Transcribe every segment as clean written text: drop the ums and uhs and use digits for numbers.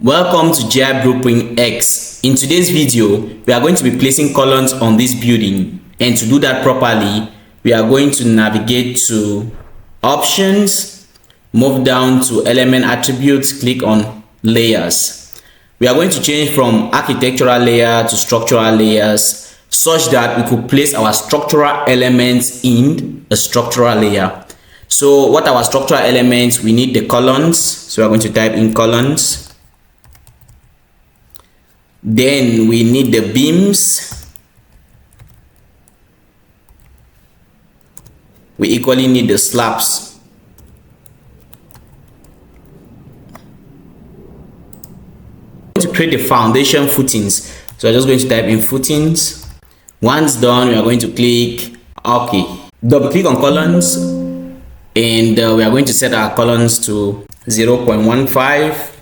Welcome to GI Blueprint X. In today's video, we are going to be placing columns on this building, and to do that properly, we are going to navigate to Options, move down to Element Attributes, click on Layers. We are going to change from architectural layer to structural layers such that we could place our structural elements in a structural layer. So what are our structural elements? We need the columns, so we are going to type in columns. Then we need the beams. We equally need the slabs. To create the foundation footings, so I'm just going to type in footings. Once done, we are going to click OK. Double click on columns, and we are going to set our columns to 0.15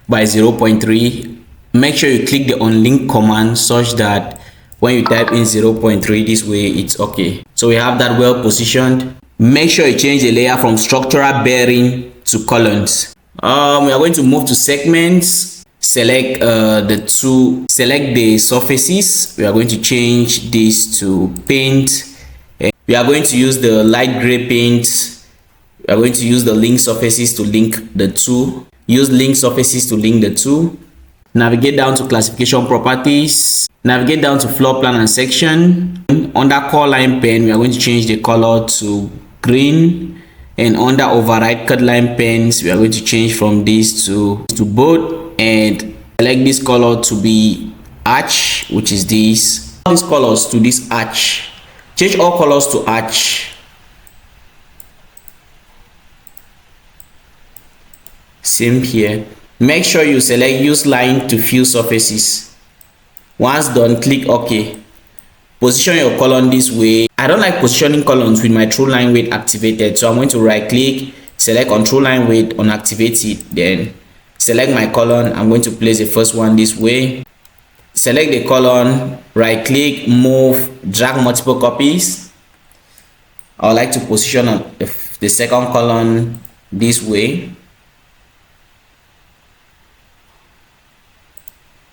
by 0.3. Make sure you click the unlink command such that when you type in 0.3 this way, it's okay. So we have that well positioned. Make sure you change the layer from structural bearing to columns. We are going to move to segments. Select select the surfaces. We are going to change this to paint. We are going to use the light gray paint. We are going to use the link surfaces to link the two. Use link surfaces to link the two. Navigate down to classification properties, navigate down to floor plan and section. Under core line pen, we are going to change the color to green, and under override cut line pens, we are going to change from this to bold, and select this color to be arch, which is this. These colors to this arch. Change all colors to arch. Same here. Make sure you select use line to fill surfaces. Once done, click OK. Position your column this way. I don't like positioning columns with my true line weight activated, so I'm going to right click, select on true line weight, unactivate it, then select my column. I'm going to place the first one this way. Select the column, right click, move, drag multiple copies. I would like to position on the second column this way.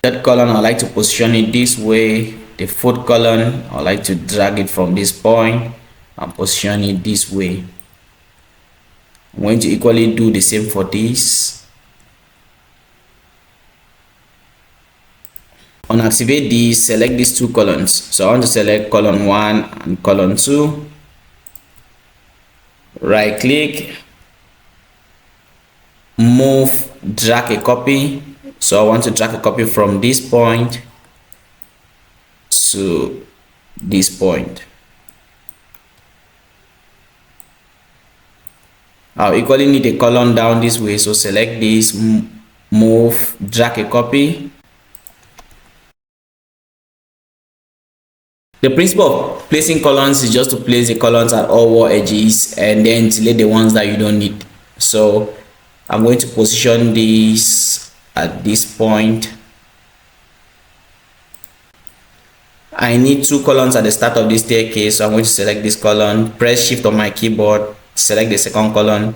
Third column, I like to position it this way. The fourth column, I like to drag it from this point and position it this way. I'm going to equally do the same for this. Unactivate these, select these two columns. So I want to select column 1 and column 2. Right click, move, drag a copy. So I want to drag a copy from this point to this point. I'll equally need a column down this way, so select this, move, drag a copy. The principle of placing columns is just to place the columns at all wall edges and then delete the ones that you don't need. So I'm going to position these at this point. I need two columns at the start of this staircase, so I'm going to select this column, press shift on my keyboard, select the second column,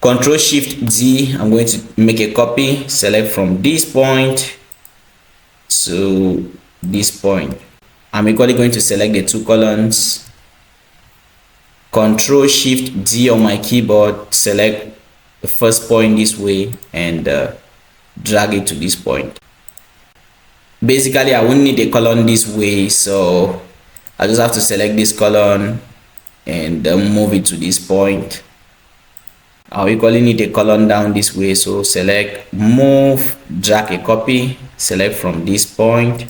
Control Shift D. I'm going to make a copy, select from this point to this point. I'm equally going to select the two columns, Control Shift D on my keyboard, select the first point this way, and drag it to this point. Basically, I won't need a column this way, so I just have to select this column and move it to this point. I'll equally need a column down this way, so select, move, drag a copy, select from this point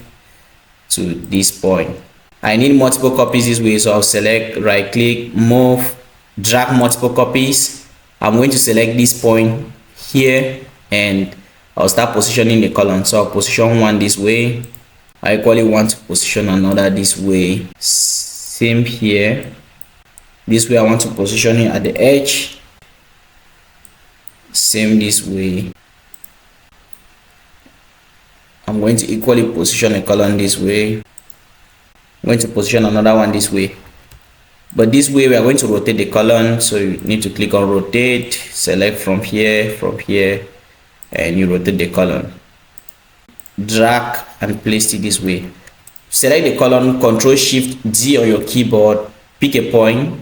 to this point. I need multiple copies this way, so I'll select, right click, move, drag multiple copies. I'm going to select this point here and I'll start positioning the column. So I'll position one this way. I equally want to position another this way. Same here. This way I want to position it at the edge. Same this way. I'm going to equally position a column this way. I'm going to position another one this way. But this way we are going to rotate the column, so you need to click on rotate, select from here, and you rotate the column. Drag and place it this way. Select the column, Control Shift D on your keyboard, pick a point,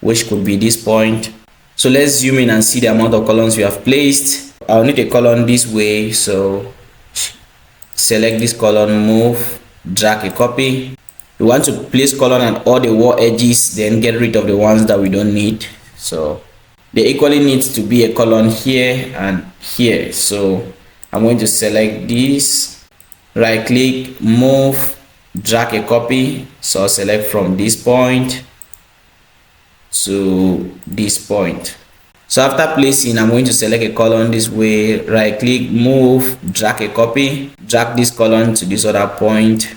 which could be this point. So let's zoom in and see the amount of columns we have placed. I'll need a column this way, so select this column, move, drag a copy. We want to place column at all the wall edges, then get rid of the ones that we don't need. So there equally needs to be a column here and here. So I'm going to select this, right click, move, drag a copy. So I'll select from this point to this point. So after placing, I'm going to select a column this way, right click, move, drag a copy, drag this column to this other point.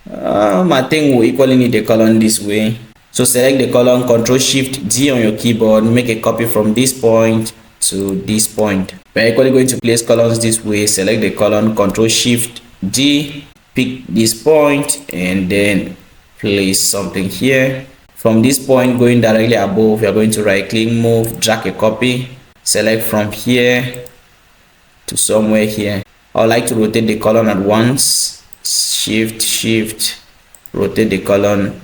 I think we equally need a column this way. So select the column, Control Shift D on your keyboard, make a copy from this point to this point. We're equally going to place columns this way. Select the column, Control Shift D, pick this point, and then place something here. From this point going directly above, we are going to right click, move, drag a copy, select from here to somewhere here. I would like to rotate the column at once. Shift, rotate the column,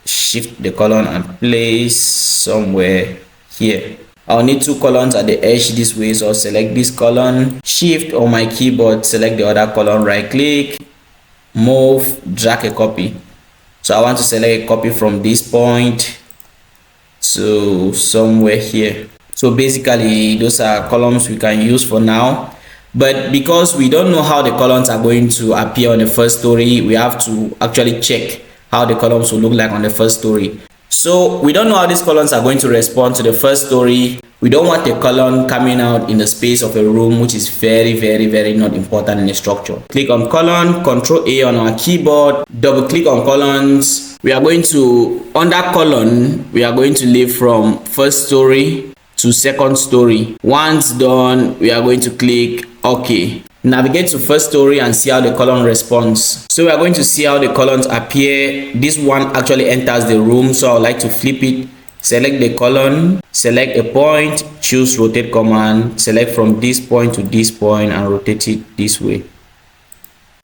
shift the column and place somewhere here. I'll need two columns at the edge this way, so I'll select this column, shift on my keyboard, select the other column, right click, move, drag a copy. So I want to select a copy from this point to somewhere here. So basically those are columns we can use for now, but because we don't know how the columns are going to appear on the first story, we have to actually check how the columns will look like on the first story. So we don't know how these columns are going to respond to the first story. We don't want a column coming out in the space of a room, which is very not important in a structure. Click on column, Control A on our keyboard, double click on columns. We are going to, under column, we are going to leave from first story to second story. Once done, we are going to click OK. Navigate to first story and see how the column responds. So we are going to see how the columns appear. This one actually enters the room, so I would like to flip it. Select the column, select a point, choose rotate command, select from this point to this point and rotate it this way.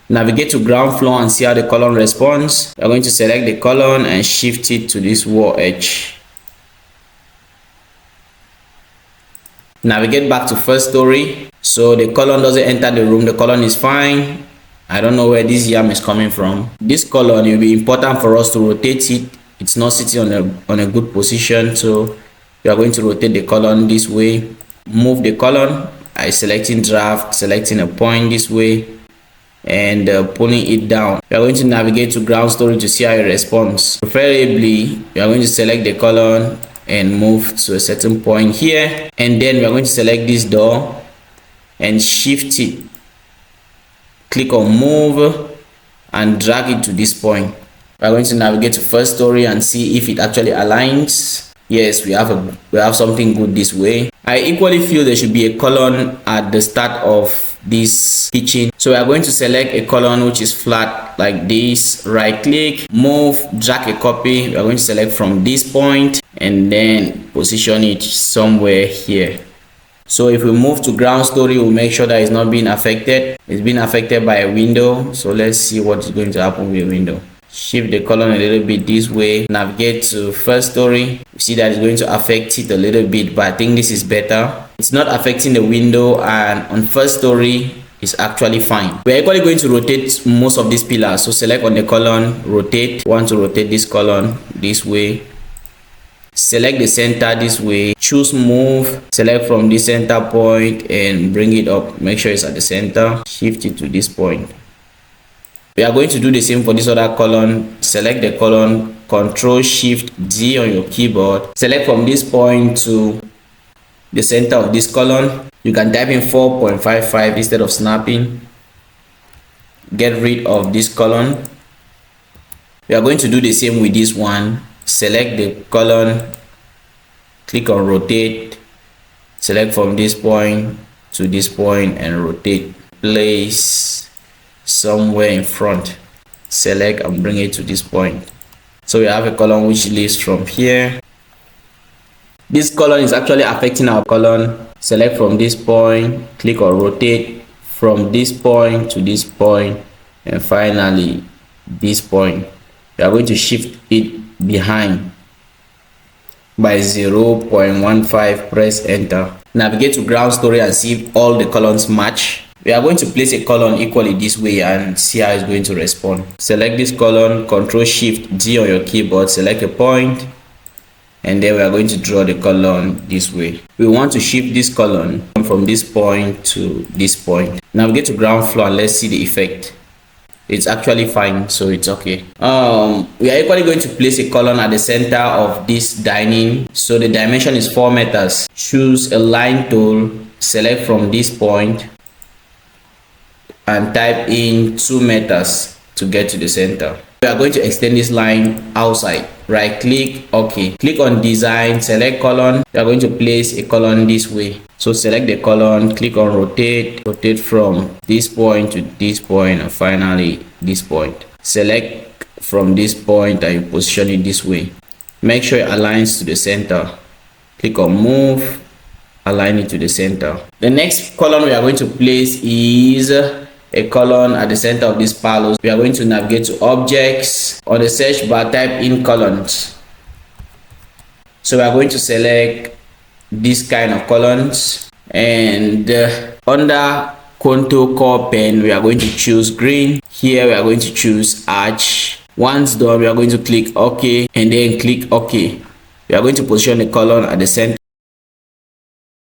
Navigate to ground floor and see how the column responds. We are going to select the column and shift it to this wall edge. Navigate back to first story. So the column doesn't enter the room, the column is fine. I don't know where this yam is coming from. This column, it will be important for us to rotate it. It's not sitting on a good position, so we are going to rotate the column this way. Move the column. I selecting draft, selecting a point this way, and pulling it down. We are going to navigate to ground story to see how it responds. Preferably, we are going to select the column and move to a certain point here, and then we are going to select this door and shift it. Click on move and drag it to this point. We are going to navigate to first story and see if it actually aligns. Yes, we have something good this way. I equally feel there should be a column at the start of this kitchen. So we are going to select a column which is flat like this, right click, move, drag a copy. We are going to select from this point and then position it somewhere here. So if we move to ground story, we'll make sure that it's not being affected. It's being affected by a window. So let's see what is going to happen with a window. Shift the column a little bit this way, navigate to first story. You see that it's going to affect it a little bit, but I think this is better. It's not affecting the window, and on first story it's actually fine. We're actually going to rotate most of these pillars. So select on the column, rotate. Want to rotate this column this way. Select the center this way, choose move, select from the center point and bring it up. Make sure it's at the center, shift it to this point. We are going to do the same for this other column. Select the column, Control Shift D on your keyboard. Select from this point to the center of this column. You can type in 4.55 instead of snapping. Get rid of this column. We are going to do the same with this one. Select the column, click on rotate, select from this point to this point and rotate. Place somewhere in front, select and bring it to this point. So we have a column which leads from here. This column is actually affecting our column. select from this point, click on rotate from this point to this point, and finally this point. We are going to shift it behind by 0.15. Press enter. Navigate to ground story and see if all the columns match. We are going to place a column equally this way and see how it's going to respond. Select this column, Ctrl Shift D on your keyboard, select a point, and then we are going to draw the column this way. We want to shift this column from this point to this point. Navigate to ground floor and let's see the effect. It's actually fine, so it's okay. We are equally going to place a column at the center of this dining. So the dimension is 4 meters. Choose a line tool, select from this point, and type in 2 meters to get to the center. We are going to extend this line outside. Right click, OK. Click on design, select column. We are going to place a column this way. So select the column, click on rotate, rotate from this point to this point, and finally this point. Select from this point and you position it this way. Make sure it aligns to the center. Click on move, align it to the center. The next column we are going to place is a column at the center of this palouse. We are going to navigate to objects. On the search bar, type in columns. So we are going to select this kind of columns, and under contour core pen we are going to choose green. Here we are going to choose arch. Once done, we are going to click OK and then click OK. We are going to position the column at the center